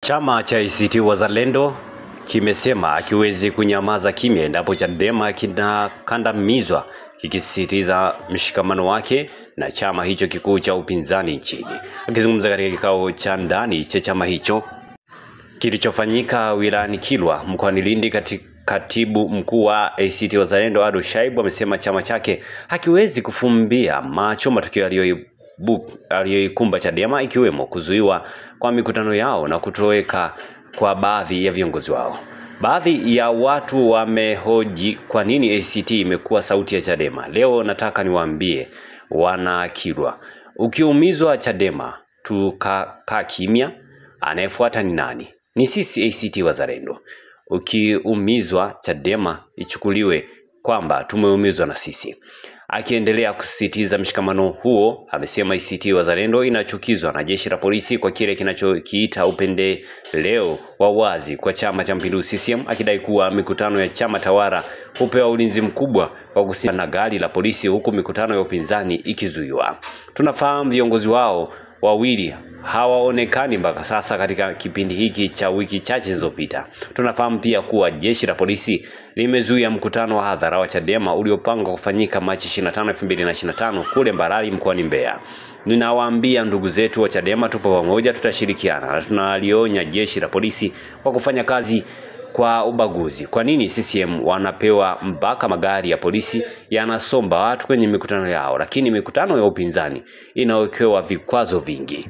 Chama cha ACT Wazalendo kimesema hakiwezi kunyamaza kimya endapo Chadema kinakandamizwa, kikisisitiza mshikamano wake na chama hicho kikuu cha upinzani nchini. Akizungumza katika kikao cha ndani cha chama hicho kilichofanyika wilayani Kilwa mkoani Lindi, katibu mkuu wa ACT Wazalendo Ado Shaibu amesema chama chake hakiwezi kufumbia macho matukio aliyoikumba Chadema, ikiwemo kuzuiwa kwa mikutano yao na kutoweka kwa baadhi ya viongozi wao. Baadhi ya watu wamehoji kwa nini ACT imekuwa sauti ya Chadema. Leo nataka niwaambie wana Kilwa, ukiumizwa Chadema tukakaa kimya, anayefuata ni nani? Ni sisi ACT Wazalendo. Ukiumizwa Chadema ichukuliwe kwamba tumeumizwa na sisi. Akiendelea kusisitiza mshikamano huo, amesema ACT Wazalendo inachukizwa na jeshi la polisi kwa kile kinachokiita upendeleo wa wazi kwa chama cha Mapinduzi CCM, akidai kuwa mikutano ya chama tawala hupewa ulinzi mkubwa kwa kusimama na gari la polisi, huku mikutano ya upinzani ikizuiwa. Tunafahamu viongozi wao wawili hawaonekani mpaka sasa katika kipindi hiki cha wiki chache zilizopita. Tunafahamu pia kuwa jeshi la polisi limezuia mkutano wa hadhara wa Chadema uliopangwa kufanyika Machi 25, 2025 kule Mbarali mkoani Mbeya. Ninawaambia ndugu zetu wa Chadema, tupo pamoja, tutashirikiana, na tunalionya jeshi la polisi kwa kufanya kazi kwa ubaguzi. Kwa nini CCM wanapewa mpaka magari ya polisi yanasomba watu kwenye mikutano yao, lakini mikutano ya upinzani inawekewa vikwazo vingi?